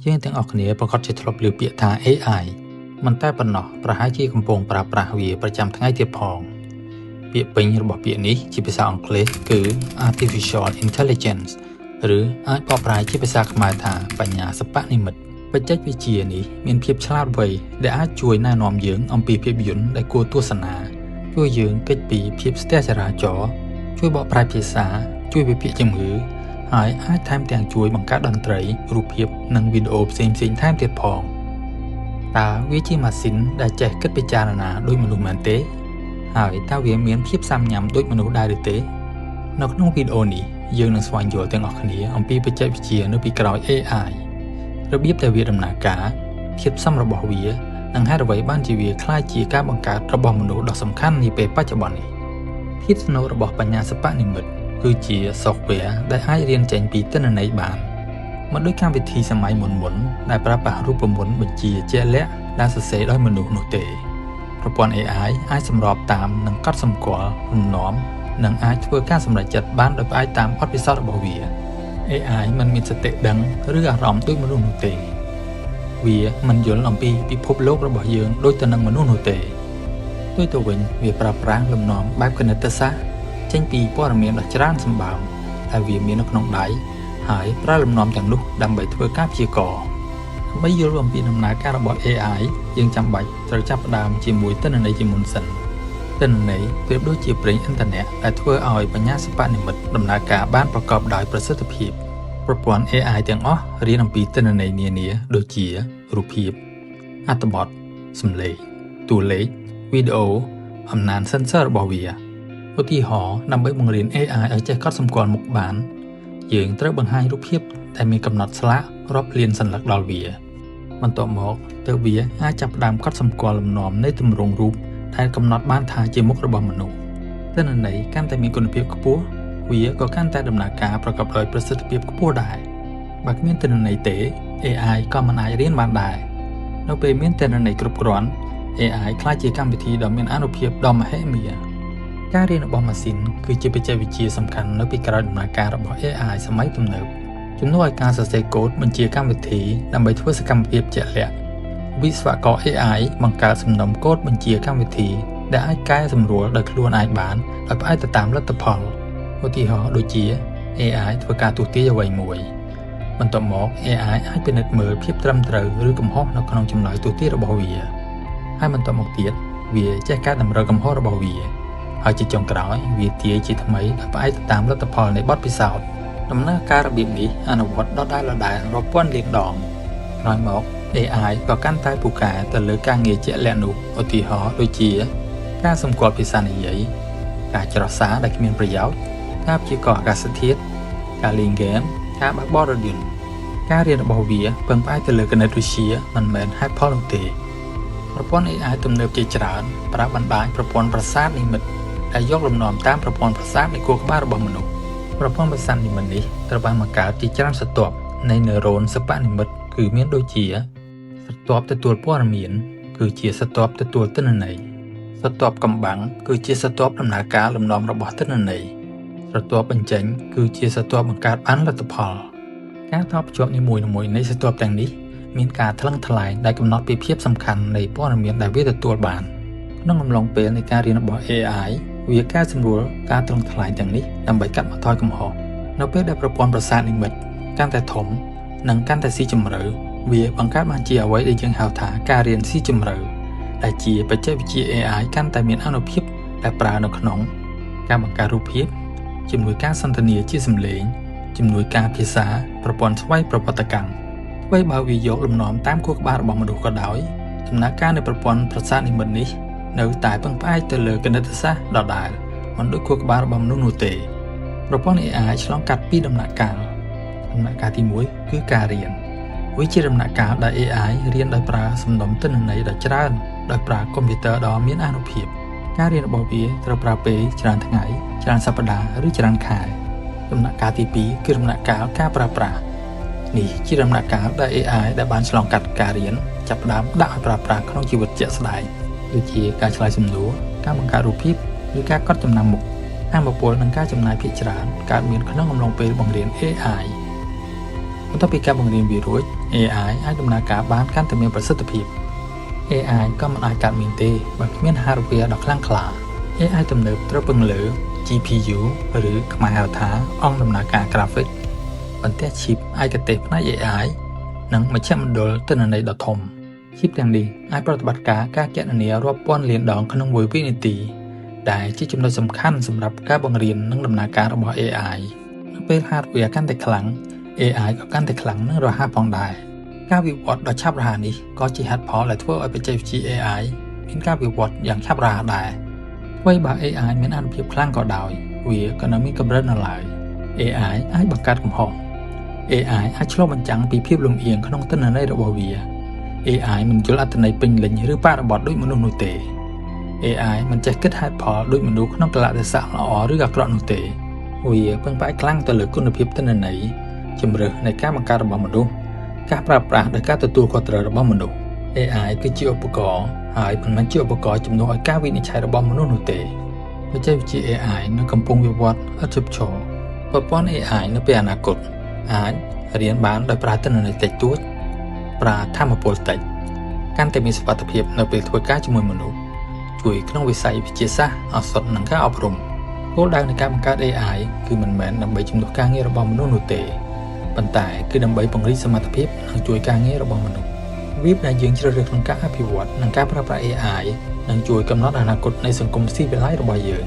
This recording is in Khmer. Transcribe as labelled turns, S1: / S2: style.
S1: យើងទាំងអស់គ្នាប្រកាសជាធ្លាប់ឮពាក្យថា AI មិនតែប៉ុណ្ណោះប្រហែលជាកំពុងប្រើប្រាស់វាប្រចាំថ្ងៃទៀតផងពាក្យពេញរបស់ពាក្យនេះជាភាសាអង់គ្លេសគឺ Artificial Intelligence ឬអាចបកប្រែជាភាសាខ្មែរថាបញ្ញាសិប្បនិម្មិតបច្ចេកវិទ្យានេះមានភាពឆ្លាតវៃដែលអាចជួយណែនាំយើងអំពីភាពយន្តដែលគួរទស្សនាជួយយើងគេចពីភាពស្ទះចរាចរណ៍ជួយបកប្រែភាសាជួយវិភាគជំងឺហើយអាចថែមទាំងជួយបង្កើតតន្ត្រីរូបភាពនិងវីដេអូផ្សេងៗថែមទៀតផងតើវាជាម៉ាស៊ីនដែលចេះគិតពិចារណាដូចមនុស្សមែនទេហើយតើវាមានភាពសាមញ្ញដូចមនុស្សដែរឬទេនៅក្នុងវីដេអូនេះយើងនឹងស្វែងយល់ទាំងអស់គ្នាអំពីបច្ចេកវិទ្យានៅពីក្រោយ AI របៀបដែលវាដំណើរការភាពសមរបស់វានិងហេតុអ្វីបានជាវាក្លាយជាការបង្កើតរបស់មនុស្សដ៏សំខាន់នាពេលបច្ចុប្បន្ននេះភាពស្នូលរបស់បញ្ញាសិប្បនិម្មិតគឺជា software ដែលអាចរៀនចេញពីទិន្នន័យបានមិនដូចកម្មវិធីសម័យមុនដែលប្រើប្រាស់រូបមន្តបញ្ជាជាក់លាក់ដែលសរសេរដោយមនុស្សនោះទេប្រព័ន្ធ AI អាចសម្របតាមនិងកត់សម្គាល់លំនាំនិងអាចធ្វើការសម្រេចចិត្តបានដោយផ្អែកតាមបទពិសោធន៍របស់វា AI មិនមានសតិដឹងឬអារម្មណ៍ដូចមនុស្សនោះទេវាមិនយល់អំពីពិភពលោករបស់យើងដូចទៅនឹងមនុស្សនោះទេផ្ទុយទៅវិញវាប្រើប្រាស់លំនាំបែបគណិតសាស្ត្រចេញពីព័ត៌មានដ៏ច្រើនសម្បើមដែលវាមាននៅក្នុងដៃហើយប្រើលំនាំទាំងនោះដើម្បីធ្វើការព្យាករណ៍ដើម្បីយល់អំពីដំណើរការរបស់ AI យើងចាំបាច់ត្រូវចាប់ផ្ដើមជាមួយទិន្នន័យជាមុនសិនទិន្នន័យប្រៀបដូចជាប្រេងឥន្ធនៈដែលធ្វើឲ្យបញ្ញាសិប្បនិម្មិតដំណើរការបានប្រកបដោយប្រសិទ្ធភាពប្រព័ន្ធ AI ទាំងអស់រៀនអំពីទិន្នន័យនានាដូចជារូបភាពអត្ថបទសំឡេងតួលេខវីដេអូអំណាច sensor របស់វាឧទាហរណ៍ដើម្បីបង្រៀន AI ឲ្យចេះកត់សម្គាល់មុខបានយើងត្រូវបង្ហាញរូបភាពដែលមានកំណត់ស្លាករាប់លានសន្លឹកដល់វាបន្ទាប់មកទើបវាអាចចាប់ផ្ដើមកត់សម្គាល់លំនាំនៃទម្រង់រូបដែលកំណត់បានថាជាមុខរបស់មនុស្សទិន្នន័យកាន់តែមានគុណភាពខ្ពស់វាក៏កាន់តែដំណើរការប្រកបដោយប្រសិទ្ធភាពខ្ពស់ដែរបើគ្មានទិន្នន័យទេ AI ក៏មិនអាចរៀនបានដែរនៅពេលមានទិន្នន័យគ្រប់គ្រាន់ AI ក្លាយជាកម្មវិធីដ៏មានអានុភាពដ៏មហិមាការរៀនរបស់ម៉ាស៊ីនគឺជាបច្ចេកវិទ្យាសំខាន់នៅពីក្រោយដំណើរការរបស់ AI សម័យទំនើបជំនួសឲ្យការសរសេរកូដបញ្ជាកម្មវិធីដើម្បីធ្វើសកម្មភាពជាក់លាក់វិស្វករ AI បង្កើតសំណុំកូដបញ្ជាកម្មវិធីដែលអាចកែសម្រួលដោយខ្លួនឯងបានដោយផ្អែកទៅតាមលទ្ធផលឧទាហរណ៍ដូចជា AI ធ្វើការទស្សន៍ទាយអ្វីមួយបន្ទាប់មក AI អាចពិនិត្យមើលភាពត្រឹមត្រូវឬកំហុសនៅក្នុងចម្លើយទស្សន៍ទាយរបស់វាហើយបន្ទាប់មកទៀតវាចេះកែតម្រូវកំហុសរបស់វាហើយជាចុងក្រោយវាទាយជាថ្មីដោយផ្អែកទៅតាមលទ្ធផលនៃបទពិសោធន៍ដំណើរការរបៀបនេះអនុវត្តដដែលរាប់ពាន់លានដងក្រោយមក AI ក៏កាន់តែពូកែទៅលើការងារជាក់លាក់នោះឧទាហរណ៍ដូចជាការសម្គាល់ភាសានិយាយការច្រោះសារដែលគ្មានប្រយោជន៍ការព្យាករណ៍អាកាសធាតុការលេងហ្គេមការបើកបររថយន្តការរៀនរបស់វាពឹងផ្អែកទៅលើគណិតវិទ្យាមិនមែនហេតុផលនោះទេប្រព័ន្ធ AI ទំនើបជាច្រើនប្រើបណ្ដាញប្រព័ន្ធប្រសាទនិម្មិតដែលយកលំនាំតាមប្រព័ន្ធប្រសាទនៃខួរក្បាលរបស់មនុស្សប្រព័ន្ធប្រសាទនិម្មិតនេះត្រូវបានបង្កើតជាច្រើនស្រទាប់នៃណឺរ៉ូនសិប្បនិម្មិតគឺមានដូចជាស្រទាប់ទទួលព័ត៌មានគឺជាស្រទាប់ទទួលទិន្នន័យស្រទាប់កំបាំងគឺជាស្រទាប់ដំណើរការលំនាំរបស់ទិន្នន័យស្រទាប់បញ្ចេញគឺជាស្រទាប់បង្កើតបានលទ្ធផលការតភ្ជាប់នីមួយៗនៃស្រទាប់ទាំងនេះមានការថ្លឹងថ្លែងដែលកំណត់ពីភាពសំខាន់នៃព័ត៌មានដែលវាទទួលបានក្នុងអំឡុងពេលនៃការរៀនរបស់ AI វាកែសម្រួលការត្រងថ្លែងទាំងនេះដើម្បីកាត់បន្ថយកំហុសនៅពេលដែលប្រព័ន្ធប្រសាទនិម្មិតកាន់តែធំនិងកាន់តែស៊ីជម្រៅវាបង្កើតបានជាអ្វីដែលយើងហៅថាការរៀនស៊ីជម្រៅដែលជាបច្ចេកវិទ្យា AI កាន់តែមានអានុភាពដែលប្រើនៅក្នុងការបង្កើតរូបភាពជំនួយការសន្ទនាជាសំឡេងជំនួយការភាសាប្រព័ន្ធស្វ័យប្រវត្តិកម្មអ្វីបើវាយកលំនាំតាមខួរក្បាលរបស់មនុស្សក៏ដោយដំណើរការនៃប្រព័ន្ធប្រសាទនិម្មិតនេះនៅតែពឹងផ្អែកទៅលើគណិតសាស្ត្រដដែលមិនដូចខួរក្បាលរបស់មនុស្សនោះទេប្រព័ន្ធ AI ឆ្លងកាត់ពីរដំណាក់កាលទី1គឺការរៀនវាជាដំណាក់កាលដែល AI រៀនដោយប្រើសំណុំទិន្នន័យដ៏ច្រើនដោយប្រើកុំព្យូទ័រដ៏មានអានុភាពការរៀនរបស់វាត្រូវប្រើពេលច្រើនថ្ងៃច្រើនសប្តាហ៍ឬច្រើនខែដំណាក់កាលទី2គឺដំណាក់កាលការប្រើប្រាស់នេះជាដំណាក់កាលដែល AI ដែលបានឆ្លងកាត់ការរៀនចាប់ផ្ដើមដាក់ឲ្យប្រើប្រាស់ក្នុងជីវិតជាក់ស្ដែងដូចជាការឆ្លើយសំណួរការបង្កើតរូបភាពឬការកត់ចំណាំមុខអាមពលនិងការចំណាយភាគច្រើនកើតមានក្នុងអំឡុងពេលបង្រៀន AI បន្ទាប់ពីការបង្រៀនវារួច AI អាចដំណើរការបានកាន់តែមានប្រសិទ្ធភាព AI ក៏មិនអាចកាត់មានទេបើគ្មាន hardware ដ៏ខ្លាំងក្លា AI ទំនើបត្រូវពឹងលើ GPU ឬខ្មែរហៅថាអង្គដំណើរការ graphic បន្ទះ chip ឯកទេសផ្នែក AI និងមជ្ឈមណ្ឌលទិន្នន័យដ៏ធំ chip ទាំងនេះអាចប្រតិបត្តិការគណនារាប់ពាន់លានដងក្នុងមួយវិនាទីដែលជាចំណុចសំខាន់សម្រាប់ការបង្រៀននិងដំណើរការរបស់ AI នៅពេល hardware កាន់តែខ្លាំង AI ក៏កាន់តែខ្លាំងនិងរហ័សផងដែរការវិវត្តដ៏ឆាប់រហ័សនេះក៏ជាហេតុផលដែលធ្វើឲ្យបច្ចេកវិទ្យា AI មានការវិវត្តយ៉ាងឆាប់រហ័សដែរអ្វីបើ AI មានអនុភាពខ្លាំងក៏ដោយវាក៏នៅមានកម្រិតនៅឡើយ AI អាចបង្កើតកំហុស AI អាចឆ្លុះបញ្ចាំងពីភាពលំអៀងក្នុងទិន្នន័យរបស់វា AI មិនយល់អត្ថន័យពេញលេញឬបរិបទដូចមនុស្សនោះទេ AI មិនចេះគិតហេតុផលដូចមនុស្សក្នុងកលៈទេសៈល្អឬអាក្រក់នោះទេវាពឹងផ្អែកខ្លាំងទៅលើគុណភាពទិន្នន័យជំរើសនៃការបង្កើតរបស់មនុស្សការប្រើប្រាស់ដោយការទទួលខុសត្រូវរបស់មនុស្ស AI គឺជាឧបករណ៍ហើយមិនមែនជាឧបករណ៍ជំនួសឲ្យការវិនិច្ឆ័យរបស់មនុស្សនោះទេបច្ចេកវិទ្យា AI នៅកំពុងវិវត្តឥតឈប់ឈរប្រព័ន្ធ AI នៅពេលអនាគតអាចរៀនបានដោយប្រើទិន្នន័យតិចតួចប្រើថាមពលតិចកាន់តែមានសុវត្ថិភាពនៅពេលធ្វើការជាមួយមនុស្សជួយក្នុងវិស័យវិទ្យាសាស្ត្រឱសថនិងការអប់រំគោលដៅនៃការបង្កើត AI គឺមិនមែនដើម្បីជំនួសការងាររបស់មនុស្សនោះទេប៉ុន្តែគឺដើម្បីពង្រីកសមត្ថភាពនិងជួយការងាររបស់មនុស្សវាដែលយើងជ្រើសរើសក្នុងការអភិវឌ្ឍនិងការប្រើប្រាស់ AI នឹងជួយកំណត់អនាគតនៃសង្គមស៊ីវិល័យរបស់យើង